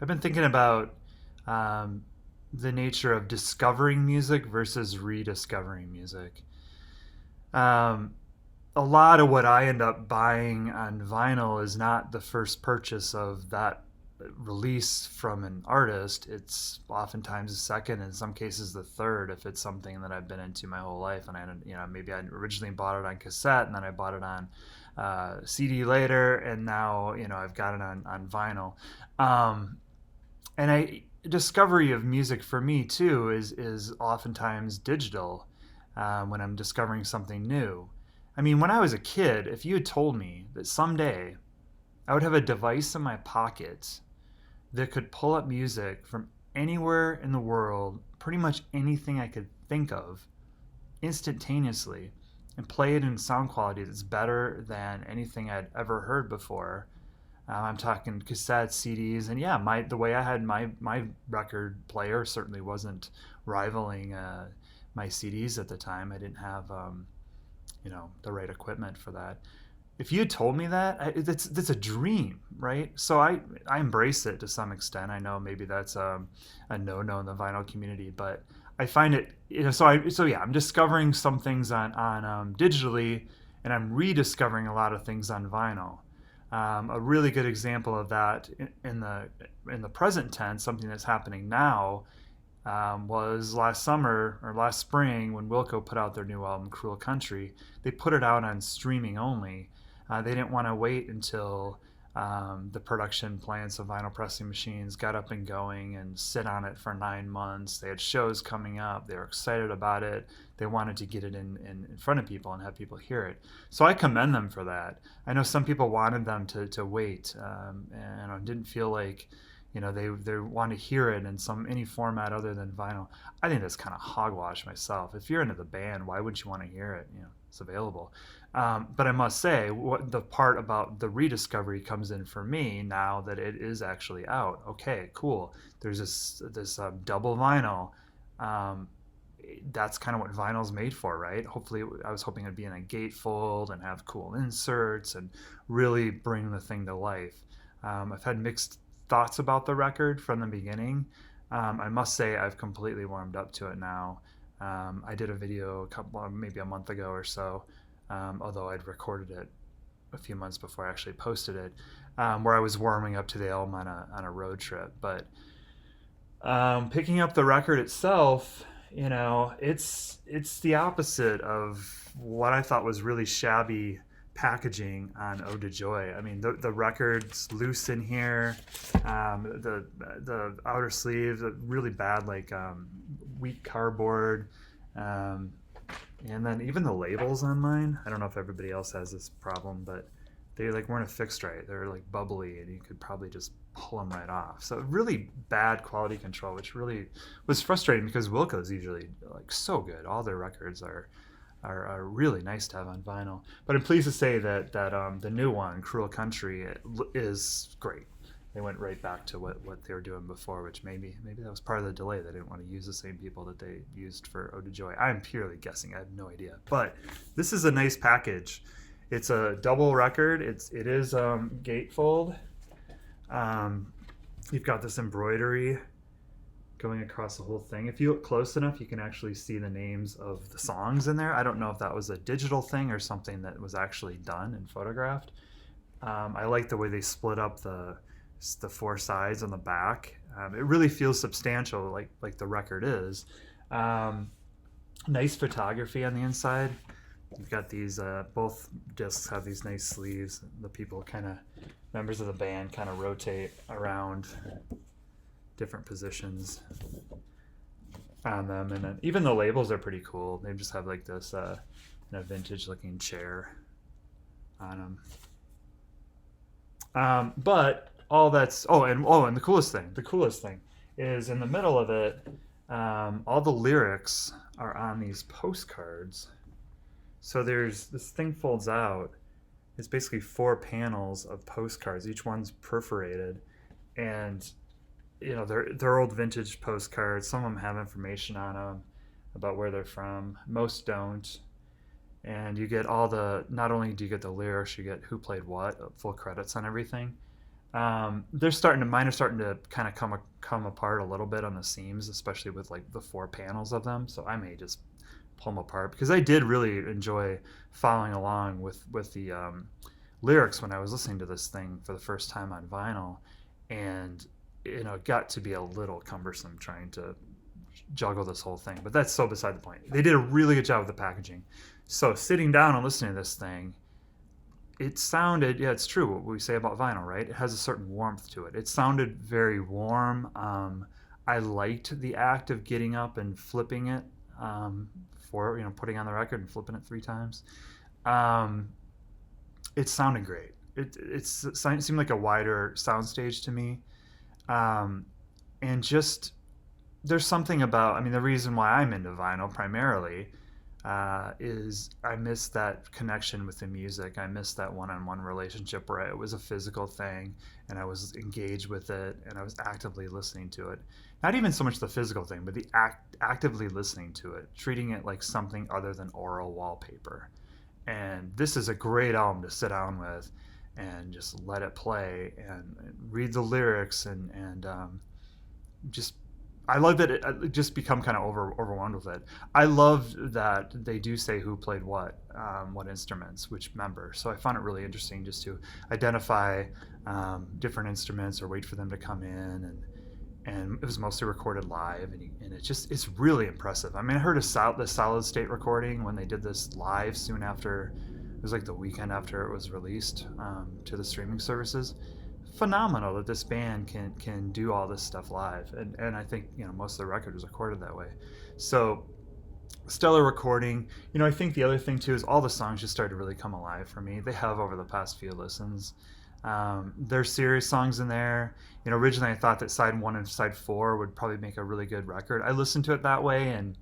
I've been thinking about um, the nature of discovering music versus rediscovering music. Um, a lot of what I end up buying on vinyl is not the first purchase of that release from an artist. It's oftentimes the second, in some cases the third, if it's something that I've been into my whole life. And maybe I originally bought it on cassette, and then I bought it on CD later, and now I've got it on vinyl. Um, and I discovery of music for me too is oftentimes digital when I'm discovering something new. I mean, when I was a kid, if you had told me that someday I would have a device in my pocket that could pull up music from anywhere in the world, pretty much anything I could think of, instantaneously, and play it in sound quality that's better than anything I'd ever heard before. I'm talking cassettes, CDs, and yeah, the way I had my record player certainly wasn't rivaling my CDs at the time. I didn't have the right equipment for that. If you had told me that, that's a dream, right? So I embrace it to some extent. I know maybe that's a no in the vinyl community, but I find it, so yeah, I'm discovering some things on digitally, and I'm rediscovering a lot of things on vinyl. A really good example of that in the present tense, something that's happening now, was last summer or last spring when Wilco put out their new album, Cruel Country. They put it out on streaming only. They didn't want to wait until the production plants of vinyl pressing machines got up and going and sit on it for 9 months. They had shows coming up. They were excited about it. They wanted to get it in front of people and have people hear it. So I commend them for that. I know some people wanted them to wait, and I didn't feel like they want to hear it in any format other than vinyl. I think that's kind of hogwash myself. If you're into the band, why would you want to hear it? It's available. But I must say, what the part about the rediscovery comes in for me now that it is actually out. Okay, cool. There's this double vinyl. Um, that's kind of what vinyl's made for, right? Hopefully, I was hoping it'd be in a gatefold and have cool inserts and really bring the thing to life. I've had mixed thoughts about the record from the beginning. I must say I've completely warmed up to it now. I did a video maybe a month ago or so, although I'd recorded it a few months before I actually posted it, where I was warming up to the album on a road trip. But picking up the record itself, it's the opposite of what I thought was really shabby packaging on Ode to Joy. I mean, the record's loose in here. The outer sleeves are really bad, like weak cardboard. Um, and then even the labels on mine. I don't know if everybody else has this problem, but they like weren't affixed right. They're like bubbly, and you could probably just pull them right off. So really bad quality control, which really was frustrating because Wilco is usually like so good. All their records are really nice to have on vinyl. But I'm pleased to say that the new one, Cruel Country, is great. They went right back to what they were doing before, which maybe that was part of the delay. They didn't want to use the same people that they used for Ode to Joy. I'm purely guessing. I have no idea. But this is a nice package. It's a double record. It is gatefold. Um, you've got this embroidery going across the whole thing. If you look close enough, you can actually see the names of the songs in there. I don't know if that was a digital thing or something that was actually done and photographed. I like the way they split up the four sides on the back. It really feels substantial, like the record is. Um, Nice photography on the inside. You've got these both discs have these nice sleeves. The people members of the band kind of rotate around different positions on them, and then even the labels are pretty cool. They just have like this vintage looking chair on them. But all that's and the coolest thing is in the middle of it. All the lyrics are on these postcards. So there's this thing folds out. It's basically 4 panels of postcards. Each one's perforated, and they're old vintage postcards. Some of them have information on them about where they're from. Most don't. And you get not only do you get the lyrics, you get who played what, full credits on everything. Mine are starting to kind of come apart a little bit on the seams, especially with like the four panels of them. So I may just pull them apart because I did really enjoy following along with the lyrics when I was listening to this thing for the first time on vinyl, and it got to be a little cumbersome trying to juggle this whole thing. But that's so beside the point. They did a really good job with the packaging. So sitting down and listening to this thing, it sounded, yeah, it's true what we say about vinyl, right? It has a certain warmth to it. It sounded very warm. I liked the act of getting up and flipping it, for putting on the record and flipping it 3 times. Um, it sounded great. It seemed like a wider soundstage to me, um, and just there's something about. I mean, the reason why I'm into vinyl primarily is I miss that connection with the music. I miss that one-on-one relationship where it was a physical thing and I was engaged with it and I was actively listening to it. Not even so much the physical thing, but the actively listening to it, treating it like something other than oral wallpaper. And this is a great album to sit down with and just let it play and read the lyrics and just I love that it just become kind of overwhelmed with it. I love that they do say who played what instruments, which member. So I found it really interesting just to identify different instruments or wait for them to come in, and it was mostly recorded live, and it's really impressive. I mean, I heard the solid state recording when they did this live soon after. It was like the weekend after it was released to the streaming services. Phenomenal that this band can do all this stuff live, and I think most of the record was recorded that way. So stellar recording. I think the other thing too is all the songs just started to really come alive for me. They have over the past few listens. There's serious songs in there. Originally I thought that side 1 and side 4 would probably make a really good record. I listened to it that way, and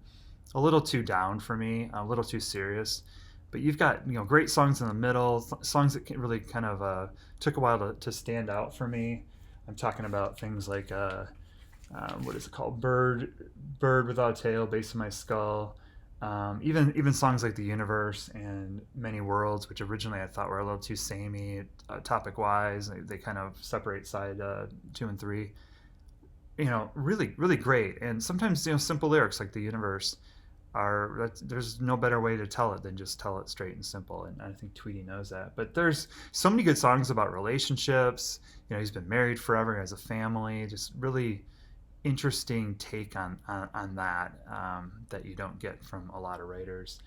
a little too down for me, a little too serious. But you've got great songs in the middle, songs that really kind of took a while to stand out for me. I'm talking about things like what is it called, Bird Without a Tail, Base of My Skull. Even songs like The Universe and Many Worlds, which originally I thought were a little too samey topic wise. They kind of separate side 2 and 3. Really really great. And sometimes simple lyrics like The Universe there's no better way to tell it than just tell it straight and simple, and I think Tweety knows that. But there's so many good songs about relationships. He's been married forever, he has a family. Just really interesting take on that that you don't get from a lot of writers.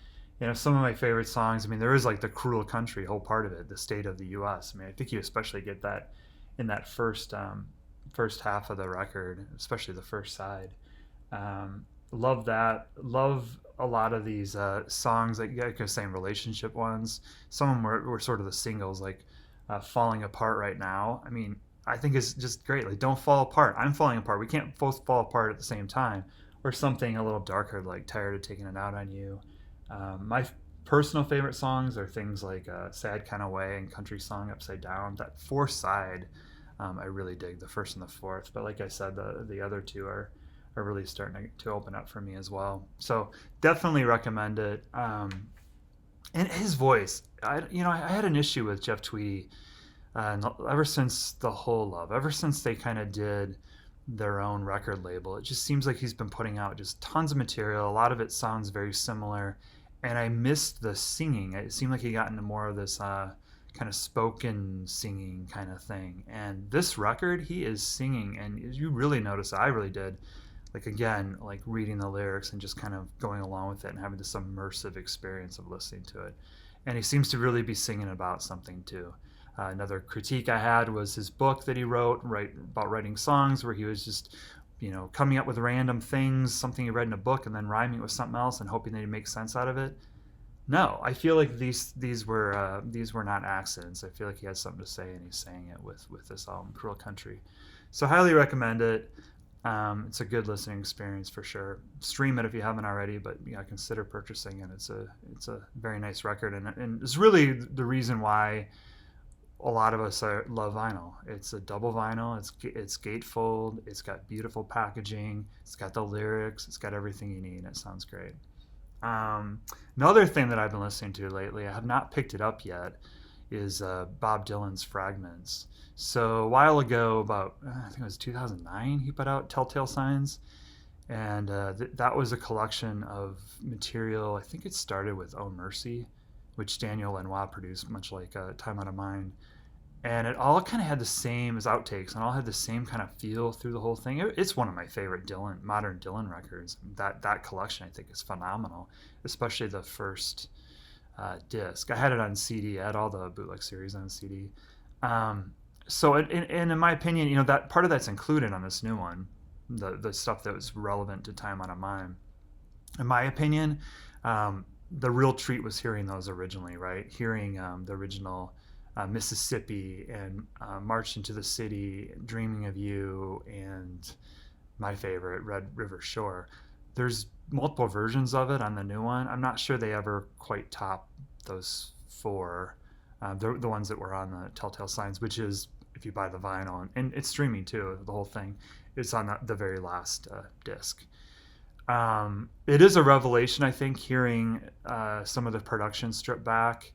Some of my favorite songs, I mean, there is like the Cruel Country, whole part of it, the state of the U.S. I mean, I think you especially get that in that first half of the record, especially the first side. Love that. Love a lot of these songs, like I was saying, relationship ones. Some of them were sort of the singles, like Falling Apart Right Now. I mean, I think it's just great. Like, don't fall apart. I'm falling apart. We can't both fall apart at the same time. Or something a little darker, like Tired of Taking It Out on You. My personal favorite songs are things like Sad Kind of Way and Country Song Upside Down. That fourth side, I really dig, the first and the fourth. But like I said, the other two are really starting to open up for me as well. So definitely recommend it. And his voice, I had an issue with Jeff Tweedy ever since The Whole Love, ever since they kind of did their own record label. It just seems like he's been putting out just tons of material. A lot of it sounds very similar, and I missed the singing. It seemed like he got into more of this kind of spoken singing kind of thing. And this record, he is singing, and you really notice it. I really did. Like, again, like reading the lyrics and just kind of going along with it and having this immersive experience of listening to it. And he seems to really be singing about something too. Another critique I had was his book that he wrote about writing songs, where he was just coming up with random things, something he read in a book, and then rhyming it with something else and hoping that he'd make sense out of it. No, I feel like these were not accidents. I feel like he had something to say, and he's saying it with this album, Cruel Country. So highly recommend it. It's a good listening experience for sure. Stream it if you haven't already, but consider purchasing it. It's a very nice record, and it's really the reason why a lot of us love vinyl. It's a double vinyl. It's gatefold. It's got beautiful packaging. It's got the lyrics. It's got everything you need. It sounds great. Another thing that I've been listening to lately, I have not picked it up yet, is Bob Dylan's Fragments. So a while ago, about I think it was 2009, he put out Telltale Signs, and that was a collection of material. I think it started with Oh Mercy, which Daniel Lanois produced, much like Time Out of Mind, and it all kind of had the same as outtakes, and all had the same kind of feel through the whole thing. It's one of my favorite modern Dylan records. That collection I think is phenomenal, especially the first disc. I had it on CD. I had all the bootleg series on CD. Um, and in my opinion, that part of that's included on this new one, the stuff that was relevant to Time Out of Mind. In my opinion, the real treat was hearing those originally, right? Hearing the original Mississippi and March into the City, Dreaming of You, and my favorite, Red River Shore. There's multiple versions of it on the new one. I'm not sure they ever quite top those four, the ones that were on the Telltale Signs, which is if you buy the vinyl, and it's streaming too, the whole thing. It's on the very last disc. It is a revelation, I think, hearing some of the production stripped back.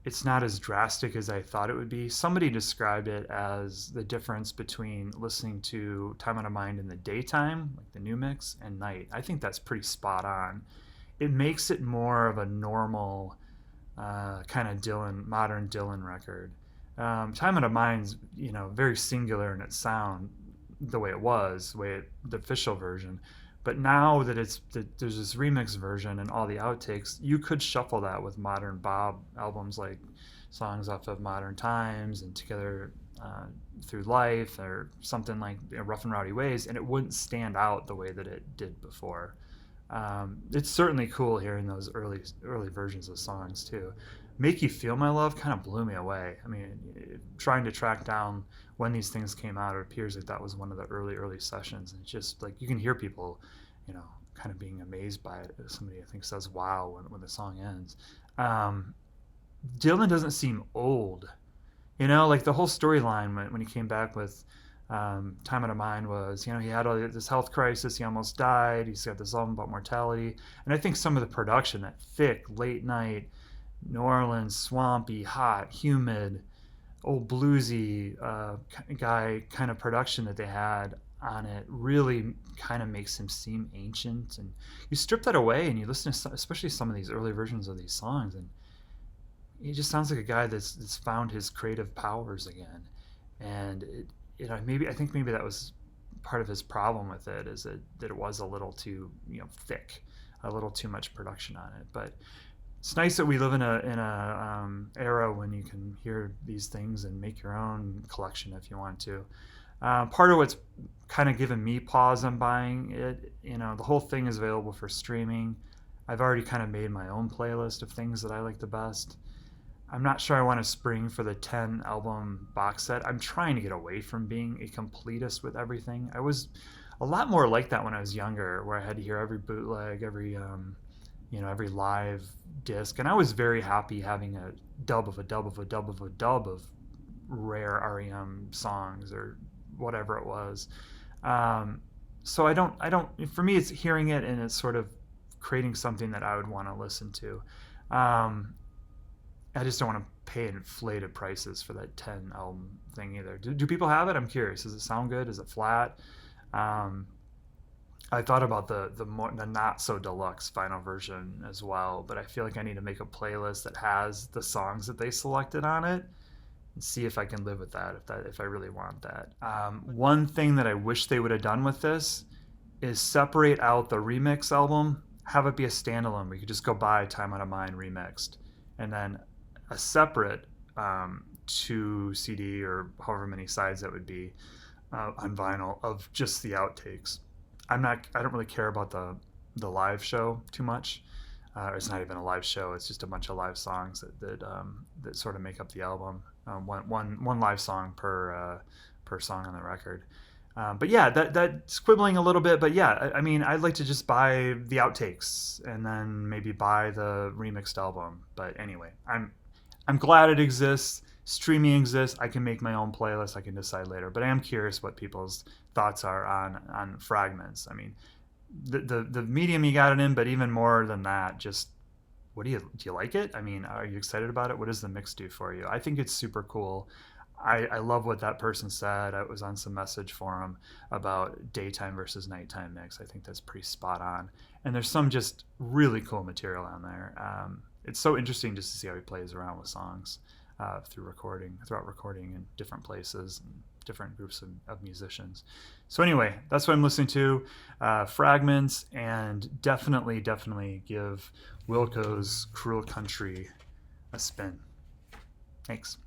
It's not as drastic as I thought it would be. Somebody described it as the difference between listening to Time Out of Mind in the daytime, like the new mix, and night. I think that's pretty spot on. It makes it more of a normal kind of modern Dylan record. Time Out of Mind's, very singular in its sound, the way it was, the official version. But now that there's this remix version and all the outtakes, you could shuffle that with modern Bob albums, like songs off of Modern Times and Together Through Life, or something like Rough and Rowdy Ways, and it wouldn't stand out the way that it did before. It's certainly cool hearing those early versions of songs too. Make You Feel My Love kind of blew me away. I mean, trying to track down when these things came out, it appears like that was one of the early sessions. And it's just like you can hear people, kind of being amazed by it. Somebody, I think, says "wow" when the song ends. Dylan doesn't seem old, like the whole storyline when he came back with Time Out of Mind was, he had all this health crisis, he almost died, he's got this album about mortality, and I think some of the production, that thick late night New Orleans, swampy, hot, humid, old bluesy guy kind of production that they had on it really kind of makes him seem ancient. And you strip that away and you listen to especially some of these early versions of these songs, and he just sounds like a guy that's found his creative powers again. And I think maybe that was part of his problem with it, is that it was a little too thick, a little too much production on it. But it's nice that we live in a era when you can hear these things and make your own collection if you want to. Part of what's kind of given me pause on buying it, the whole thing is available for streaming. I've already kind of made my own playlist of things that I like the best. I'm not sure I want to spring for the 10 album box set. I'm trying to get away from being a completist with everything. I was a lot more like that when I was younger, where I had to hear every bootleg, every live disc, and I was very happy having a dub of a dub of a dub of a dub of rare REM songs or whatever it was. So I don't. For me, it's hearing it and it's sort of creating something that I would want to listen to. I just don't want to pay inflated prices for that 10 album thing either. Do people have it? I'm curious. Does it sound good? Is it flat? I thought about the not so deluxe final version as well, but I feel like I need to make a playlist that has the songs that they selected on it and see if I can live with that, if I really want that. One thing that I wish they would have done with this is separate out the remix album, have it be a standalone. We could just go buy Time Out of Mind remixed, and then a separate 2 CD or however many sides that would be on vinyl of just the outtakes. I don't really care about the live show too much. It's not even a live show. It's just a bunch of live songs that sort of make up the album. One live song per song on the record. But yeah, that's quibbling a little bit. But yeah, I mean, I'd like to just buy the outtakes and then maybe buy the remixed album. But anyway, I'm glad it exists. Streaming exists. I can make my own playlist. I can decide later. But I am curious what people's thoughts are on Fragments. I mean, the medium you got it in, but even more than that, just do you like it? I mean, are you excited about it? What does the mix do for you? I think it's super cool. I love what that person said. I was on some message forum about daytime versus nighttime mix. I think that's pretty spot on. And there's some just really cool material on there. It's so interesting just to see how he plays around with songs throughout recording in different places and different groups of musicians. So anyway, that's what I'm listening to, fragments, and definitely give Wilco's Cruel Country a spin. Thanks.